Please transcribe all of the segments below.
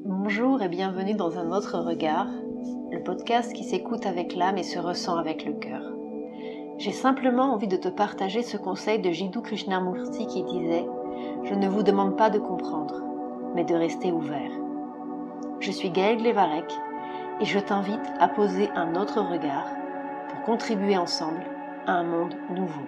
Bonjour et bienvenue dans Un autre regard, le podcast qui s'écoute avec l'âme et se ressent avec le cœur. J'ai simplement envie de te partager ce conseil de Jiddu Krishnamurti qui disait « Je ne vous demande pas de comprendre, mais de rester ouvert ». Je suis Gaëlle Glevarec et je t'invite à poser un autre regard pour contribuer ensemble à un monde nouveau.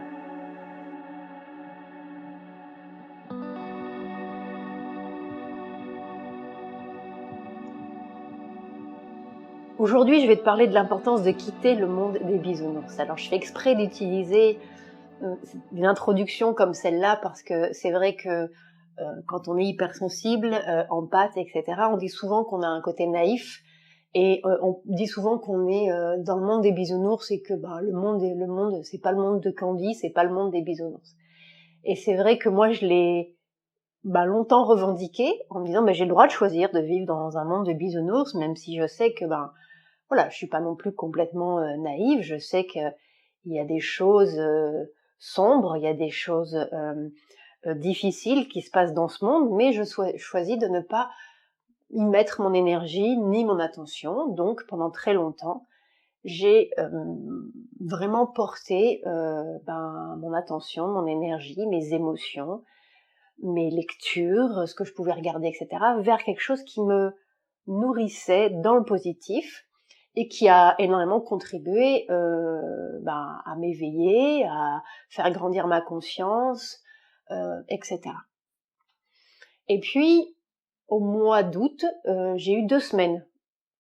Aujourd'hui, je vais te parler de l'importance de quitter le monde des bisounours. Alors, je fais exprès d'utiliser une introduction comme celle-là parce que c'est vrai que quand on est hypersensible, empathe, etc., on dit souvent qu'on a un côté naïf et on dit souvent qu'on est dans le monde des bisounours et que le monde, c'est pas le monde de Candy, c'est pas le monde des bisounours. Et c'est vrai que moi, je l'ai longtemps revendiqué en me disant j'ai le droit de choisir de vivre dans un monde de bisounours, même si je sais que je suis pas non plus complètement naïve. Je sais que il y a des choses sombres, il y a des choses difficiles qui se passent dans ce monde, mais je choisis de ne pas y mettre mon énergie ni mon attention. Donc pendant très longtemps, j'ai vraiment porté mon attention, mon énergie, mes émotions, mes lectures, ce que je pouvais regarder, etc., vers quelque chose qui me nourrissait dans le positif et qui a énormément contribué à m'éveiller, à faire grandir ma conscience, etc. Et puis, au mois d'août, j'ai eu 2 semaines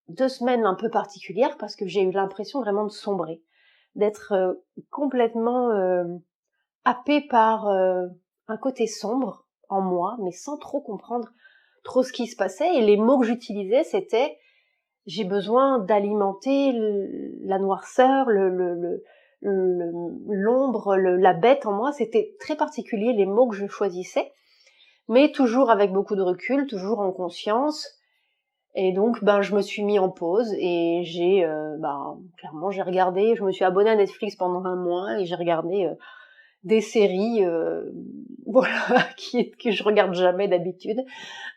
un peu particulières parce que j'ai eu l'impression vraiment de sombrer, d'être complètement happée par un côté sombre en moi, mais sans trop comprendre trop ce qui se passait. Et les mots que j'utilisais, c'était j'ai besoin d'alimenter la noirceur, l'ombre, la bête en moi. C'était très particulier les mots que je choisissais, mais toujours avec beaucoup de recul, toujours en conscience. Et donc, je me suis mis en pause et clairement, j'ai regardé, je me suis abonnée à Netflix pendant 1 mois et j'ai regardé des séries, que je regarde jamais d'habitude,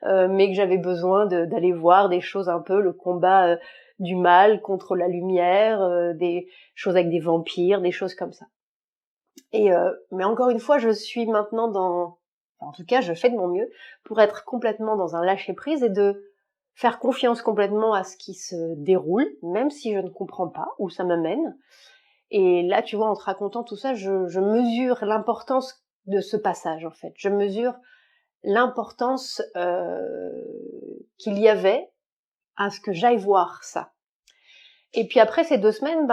mais que j'avais besoin d'aller voir des choses un peu, le combat du mal contre la lumière, des choses avec des vampires, des choses comme ça. Mais encore une fois, je suis maintenant en tout cas, je fais de mon mieux pour être complètement dans un lâcher-prise et de faire confiance complètement à ce qui se déroule, même si je ne comprends pas où ça me mène. Et là, tu vois, en te racontant tout ça, je mesure l'importance de ce passage, en fait. Je mesure l'importance qu'il y avait à ce que j'aille voir ça. Et puis après ces 2 semaines,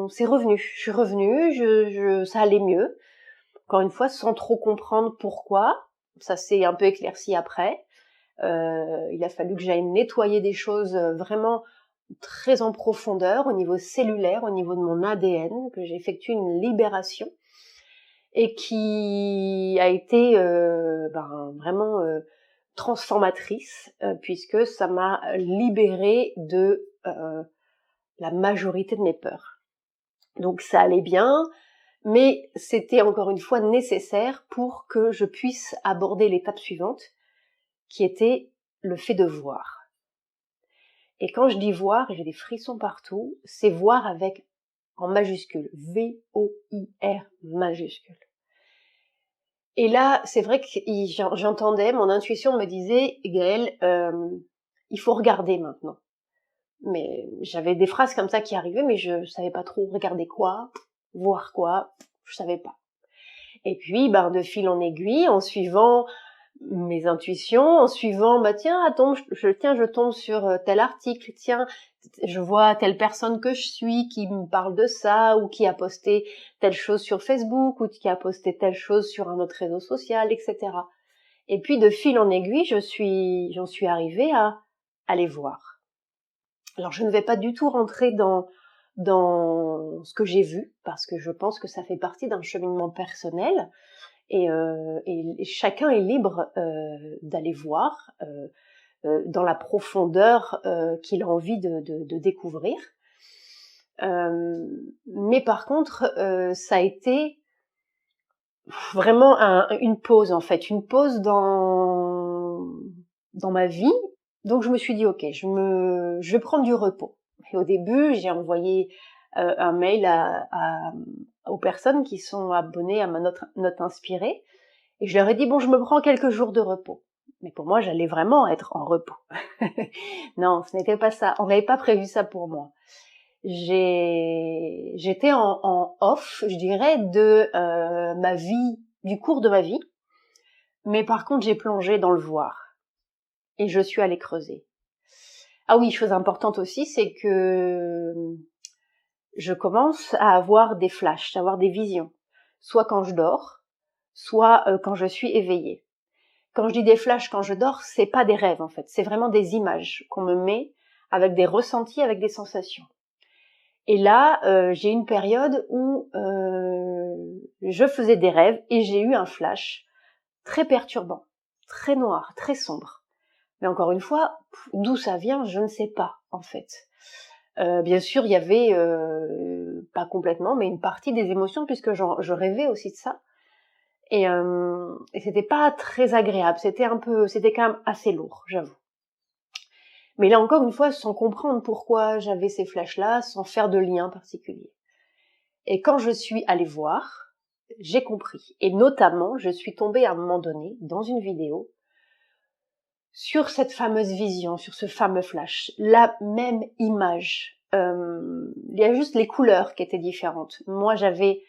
c'est revenu. Je suis revenue, ça allait mieux. Encore une fois, sans trop comprendre pourquoi. Ça s'est un peu éclairci après. Il a fallu que j'aille nettoyer des choses vraiment très en profondeur, au niveau cellulaire, au niveau de mon ADN, que j'ai effectué une libération et qui a été vraiment transformatrice, puisque ça m'a libérée de la majorité de mes peurs. Donc ça allait bien, mais c'était encore une fois nécessaire pour que je puisse aborder l'étape suivante, qui était le fait de voir. Et quand je dis voir, j'ai des frissons partout, c'est voir avec en majuscule, V-O-I-R majuscule. Et là, c'est vrai que j'entendais, mon intuition me disait, Gaëlle, il faut regarder maintenant. Mais j'avais des phrases comme ça qui arrivaient, mais je savais pas trop regarder quoi, voir quoi, je savais pas. Et puis, de fil en aiguille, en suivant mes intuitions, en suivant, je tombe sur tel article, tiens, je vois telle personne que je suis qui me parle de ça, ou qui a posté telle chose sur Facebook, ou qui a posté telle chose sur un autre réseau social, etc. Et puis, de fil en aiguille, j'en suis arrivée à aller voir. Alors, je ne vais pas du tout rentrer dans ce que j'ai vu, parce que je pense que ça fait partie d'un cheminement personnel, et chacun est libre d'aller voir dans la profondeur qu'il a envie de découvrir. Mais par contre, ça a été vraiment une pause, en fait, une pause dans ma vie, Donc je me suis dit ok, je vais prendre du repos. Et au début, j'ai envoyé un mail aux personnes qui sont abonnées à ma note inspirée, et je leur ai dit bon, je me prends quelques jours de repos. Mais pour moi, j'allais vraiment être en repos. Non, ce n'était pas ça. On n'avait pas prévu ça pour moi. J'étais en off, je dirais, de ma vie, du cours de ma vie. Mais par contre, j'ai plongé dans le voir. Et je suis allée creuser. Ah oui, chose importante aussi, c'est que je commence à avoir des flashs, à avoir des visions. Soit quand je dors, soit quand je suis éveillée. Quand je dis des flashs quand je dors, c'est pas des rêves en fait, c'est vraiment des images qu'on me met avec des ressentis, avec des sensations. Et là, j'ai une période où je faisais des rêves et j'ai eu un flash très perturbant, très noir, très sombre. Mais encore une fois, d'où ça vient, je ne sais pas en fait. Bien sûr, il y avait, pas complètement, mais une partie des émotions puisque je rêvais aussi de ça. Et c'était pas très agréable, c'était quand même assez lourd, j'avoue. Mais là encore une fois, sans comprendre pourquoi j'avais ces flashs-là, sans faire de lien particulier. Et quand je suis allée voir, j'ai compris. Et notamment, je suis tombée à un moment donné, dans une vidéo, sur cette fameuse vision, sur ce fameux flash, la même image. Il y a juste les couleurs qui étaient différentes. Moi, j'avais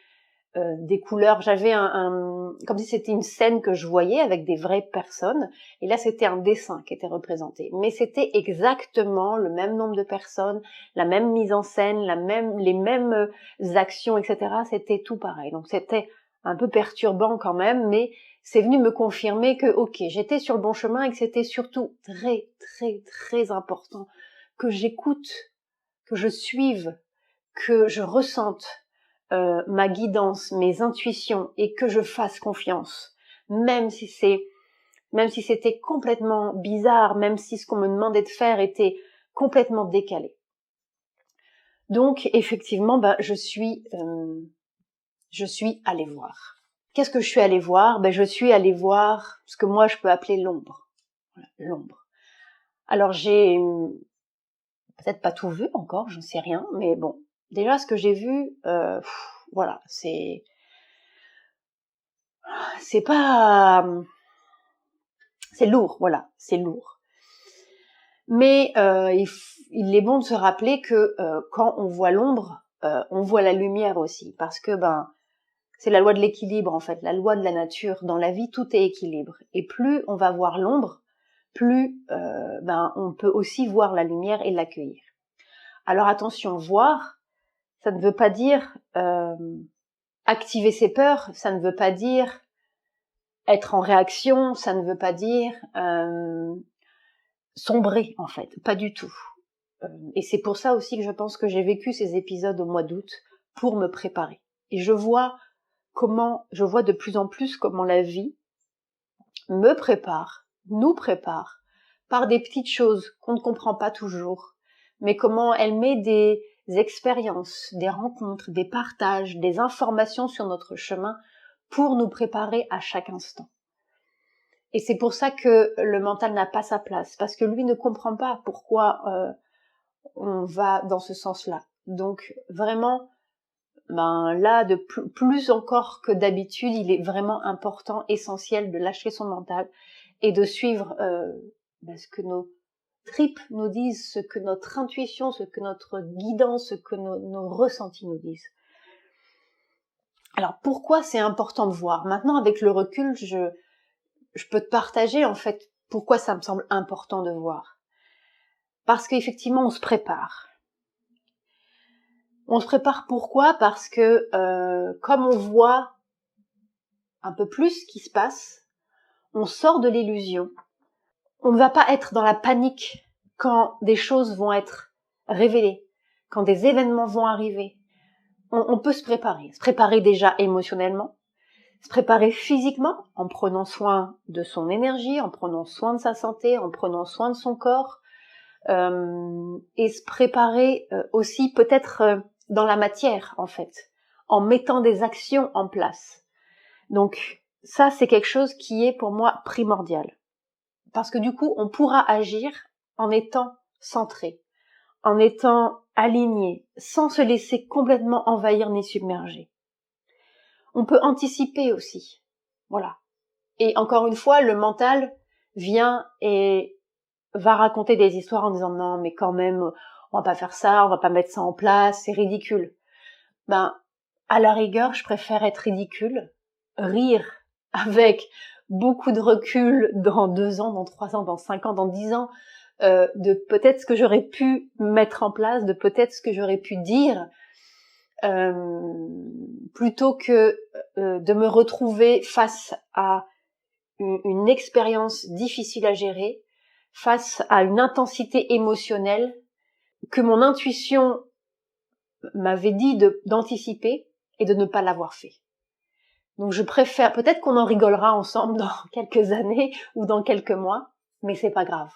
des couleurs, j'avais comme si c'était une scène que je voyais avec des vraies personnes, et là c'était un dessin qui était représenté. Mais c'était exactement le même nombre de personnes, la même mise en scène, les mêmes actions, etc. C'était tout pareil. Donc c'était un peu perturbant quand même, mais c'est venu me confirmer que ok, j'étais sur le bon chemin et que c'était surtout très très très important que j'écoute, que je suive, que je ressente ma guidance, mes intuitions, et que je fasse confiance, même si c'était complètement bizarre, même si ce qu'on me demandait de faire était complètement décalé. Donc effectivement, je suis allée voir. Qu'est-ce que je suis allée voir? Je suis allée voir ce que moi je peux appeler l'ombre. Voilà, l'ombre. Alors j'ai peut-être pas tout vu encore, j'en sais rien, mais bon, déjà ce que j'ai vu, voilà, c'est pas, c'est lourd, voilà, c'est lourd. Mais il est bon de se rappeler que quand on voit l'ombre, on voit la lumière aussi, parce que c'est la loi de l'équilibre en fait, la loi de la nature. Dans la vie, tout est équilibre. Et plus on va voir l'ombre, plus on peut aussi voir la lumière et l'accueillir. Alors attention, voir, ça ne veut pas dire activer ses peurs, ça ne veut pas dire être en réaction, ça ne veut pas dire sombrer en fait, pas du tout. Et c'est pour ça aussi que je pense que j'ai vécu ces épisodes au mois d'août pour me préparer. Et je vois de plus en plus comment la vie me prépare, nous prépare, par des petites choses qu'on ne comprend pas toujours, mais comment elle met des expériences, des rencontres, des partages, des informations sur notre chemin pour nous préparer à chaque instant. Et c'est pour ça que le mental n'a pas sa place, parce que lui ne comprend pas pourquoi on va dans ce sens-là. Donc vraiment, là, de plus encore que d'habitude, il est vraiment important, essentiel de lâcher son mental et de suivre ce que nos tripes nous disent, ce que notre intuition, ce que notre guidance, ce que nos ressentis nous disent. Alors pourquoi c'est important de voir? Maintenant, avec le recul, je peux te partager en fait pourquoi ça me semble important de voir. Parce qu'effectivement, on se prépare. On se prépare pourquoi? Parce que comme on voit un peu plus ce qui se passe, on sort de l'illusion. On ne va pas être dans la panique quand des choses vont être révélées, quand des événements vont arriver. On peut se préparer déjà émotionnellement, se préparer physiquement en prenant soin de son énergie, en prenant soin de sa santé, en prenant soin de son corps, et se préparer aussi peut-être dans la matière en fait, en mettant des actions en place. Donc ça c'est quelque chose qui est pour moi primordial, parce que du coup on pourra agir en étant centré, en étant aligné, sans se laisser complètement envahir ni submerger. On peut anticiper aussi. Voilà. Et encore une fois, le mental vient et va raconter des histoires en disant non, mais quand même, on va pas faire ça, on va pas mettre ça en place, c'est ridicule. Ben, à la rigueur, je préfère être ridicule, rire avec beaucoup de recul dans 2 ans, dans 3 ans, dans 5 ans, dans 10 ans, de peut-être ce que j'aurais pu mettre en place, de peut-être ce que j'aurais pu dire, plutôt que de me retrouver face à une expérience difficile à gérer, face à une intensité émotionnelle que mon intuition m'avait dit d'anticiper et de ne pas l'avoir fait. Donc je préfère, peut-être qu'on en rigolera ensemble dans quelques années ou dans quelques mois, mais c'est pas grave.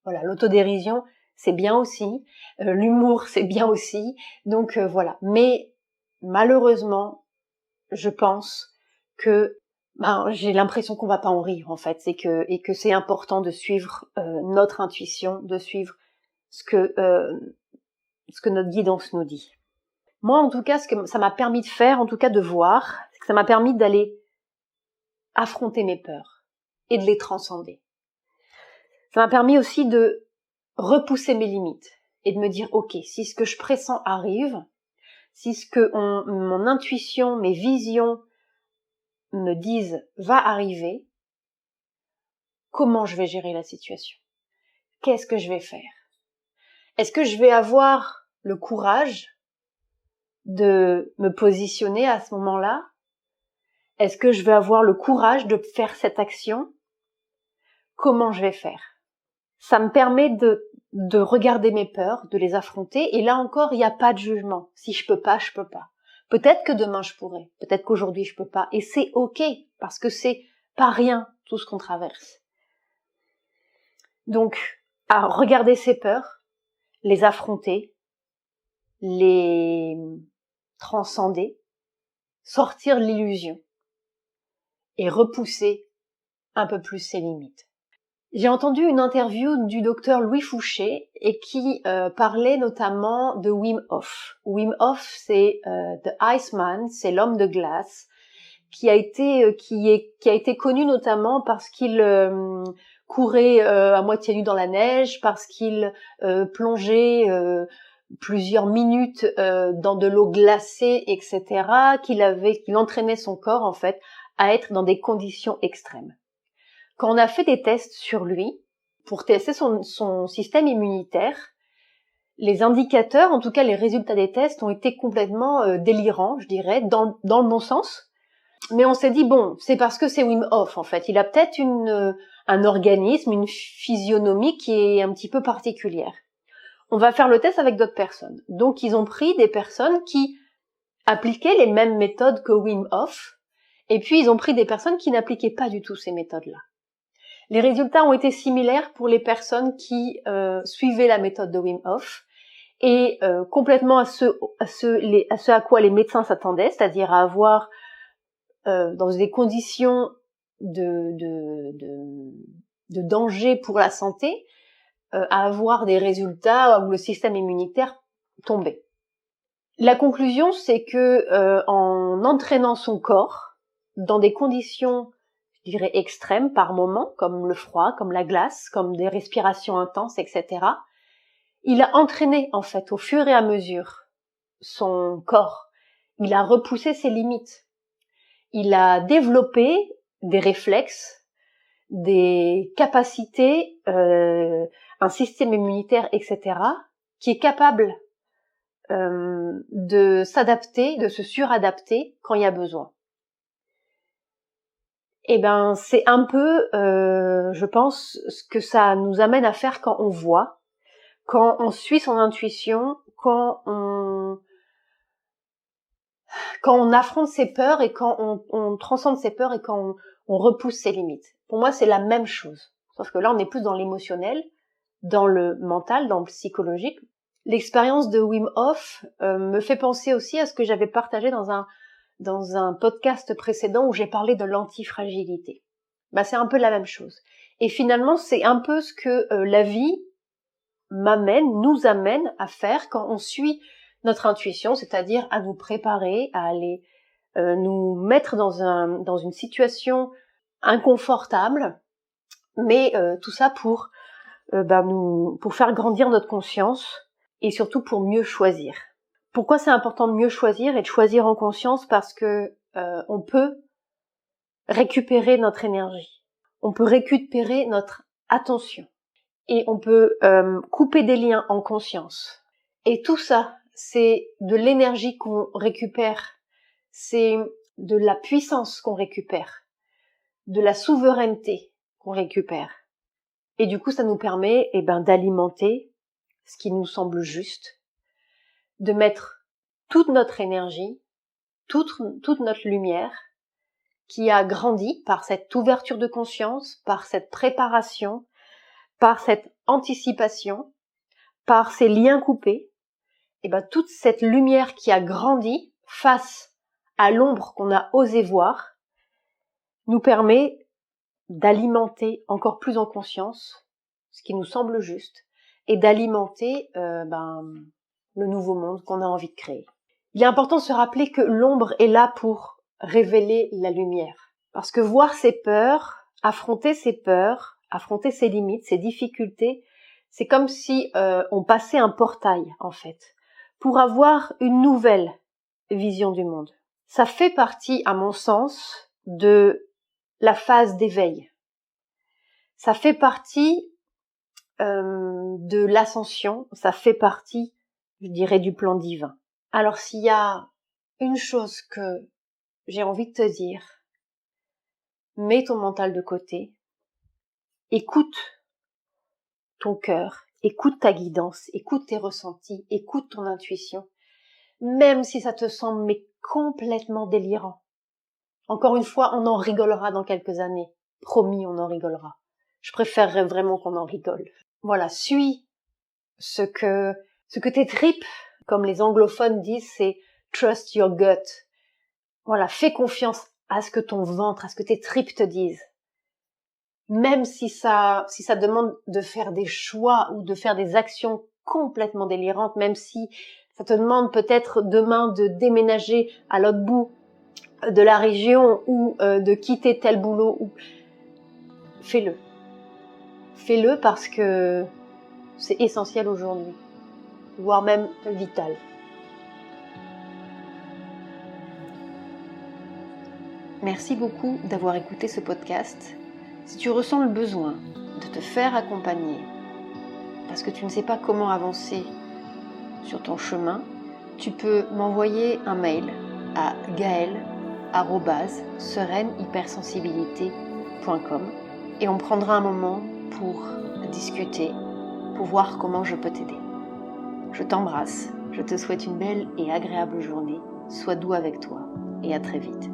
Voilà, l'autodérision, c'est bien aussi, l'humour, c'est bien aussi, donc voilà. Mais malheureusement, je pense que j'ai l'impression qu'on va pas en rire en fait, et que c'est important de suivre notre intuition, de suivre ce que notre guidance nous dit. Moi, en tout cas, ce que ça m'a permis de faire, en tout cas de voir, c'est que ça m'a permis d'aller affronter mes peurs et de les transcender. Ça m'a permis aussi de repousser mes limites et de me dire, ok, si ce que je pressens arrive, si ce que mon intuition, mes visions me disent va arriver, comment je vais gérer la situation? Qu'est-ce que je vais faire? Est-ce que je vais avoir le courage de me positionner à ce moment-là? Est-ce que je vais avoir le courage de faire cette action? Comment je vais faire? Ça me permet de regarder mes peurs, de les affronter, et là encore, il n'y a pas de jugement. Si je peux pas, je peux pas. Peut-être que demain je pourrai, peut-être qu'aujourd'hui je peux pas, et c'est ok, parce que c'est pas rien tout ce qu'on traverse. Donc, à regarder ces peurs, les affronter, les transcender, sortir de l'illusion, et repousser un peu plus ses limites. J'ai entendu une interview du docteur Louis Fouché et qui parlait notamment de Wim Hof. Wim Hof, c'est The Iceman, c'est l'homme de glace, qui a été connu notamment parce qu'il courait à moitié nu dans la neige, parce qu'il plongeait plusieurs minutes dans de l'eau glacée, etc., qu'il entraînait son corps en fait à être dans des conditions extrêmes. Quand on a fait des tests sur lui, pour tester son système immunitaire, les indicateurs, en tout cas les résultats des tests, ont été complètement délirants, je dirais, dans le bon sens. Mais on s'est dit, bon, c'est parce que c'est Wim Hof, en fait. Il a peut-être un organisme, une physionomie qui est un petit peu particulière. On va faire le test avec d'autres personnes. Donc, ils ont pris des personnes qui appliquaient les mêmes méthodes que Wim Hof, et puis ils ont pris des personnes qui n'appliquaient pas du tout ces méthodes-là. Les résultats ont été similaires pour les personnes qui suivaient la méthode de Wim Hof et complètement à ce à quoi les médecins s'attendaient, c'est-à-dire à avoir dans des conditions de danger pour la santé, à avoir des résultats où le système immunitaire tombait. La conclusion, c'est que en entraînant son corps dans des conditions, je dirais, extrêmes par moment, comme le froid, comme la glace, comme des respirations intenses, etc., il a entraîné, en fait, au fur et à mesure, son corps. Il a repoussé ses limites. Il a développé des réflexes, des capacités, un système immunitaire, etc., qui est capable de s'adapter, de se suradapter quand il y a besoin. Eh ben, c'est un peu, je pense, ce que ça nous amène à faire quand on voit, quand on suit son intuition, quand on affronte ses peurs et quand on transcende ses peurs et quand on repousse ses limites. Pour moi, c'est la même chose. Sauf que là, on est plus dans l'émotionnel, dans le mental, dans le psychologique. L'expérience de Wim Hof me fait penser aussi à ce que j'avais partagé dans un podcast précédent où j'ai parlé de l'antifragilité. C'est un peu la même chose. Et finalement, c'est un peu ce que la vie nous amène à faire quand on suit notre intuition, c'est-à-dire à nous préparer, à aller nous mettre dans une situation inconfortable, mais tout ça pour faire grandir notre conscience et surtout pour mieux choisir. Pourquoi c'est important de mieux choisir et de choisir en conscience? Parce que on peut récupérer notre énergie, on peut récupérer notre attention et on peut couper des liens en conscience. Et tout ça, c'est de l'énergie qu'on récupère, c'est de la puissance qu'on récupère, de la souveraineté qu'on récupère. Et du coup, ça nous permet d'alimenter ce qui nous semble juste, de mettre toute notre énergie, toute notre lumière, qui a grandi par cette ouverture de conscience, par cette préparation, par cette anticipation, par ces liens coupés, toute cette lumière qui a grandi face à l'ombre qu'on a osé voir, nous permet d'alimenter encore plus en conscience ce qui nous semble juste et d'alimenter le nouveau monde qu'on a envie de créer. Il est important de se rappeler que l'ombre est là pour révéler la lumière. Parce que voir ses peurs, affronter ses limites, ses difficultés, c'est comme si on passait un portail, en fait, pour avoir une nouvelle vision du monde. Ça fait partie, à mon sens, de la phase d'éveil. Ça fait partie de l'ascension, ça fait partie, je dirais, du plan divin. Alors s'il y a une chose que j'ai envie de te dire, mets ton mental de côté, écoute ton cœur, écoute ta guidance, écoute tes ressentis, écoute ton intuition, même si ça te semble complètement délirant. Encore une fois, on en rigolera dans quelques années. Promis, on en rigolera. Je préférerais vraiment qu'on en rigole. Voilà, suis ce que tes tripes, comme les anglophones disent, c'est trust your gut. Voilà, fais confiance à ce que ton ventre, à ce que tes tripes te disent. Même si ça demande de faire des choix ou de faire des actions complètement délirantes, même si ça te demande peut-être demain de déménager à l'autre bout de la région ou de quitter tel boulot, fais-le. Fais-le parce que c'est essentiel aujourd'hui, voire même vital. Merci beaucoup d'avoir écouté ce podcast. Si tu ressens le besoin de te faire accompagner parce que tu ne sais pas comment avancer sur ton chemin, tu peux m'envoyer un mail à gaëlle@sereinehypersensibilité.com et on prendra un moment pour discuter, pour voir comment je peux t'aider. Je t'embrasse, je te souhaite une belle et agréable journée, sois doux avec toi et à très vite.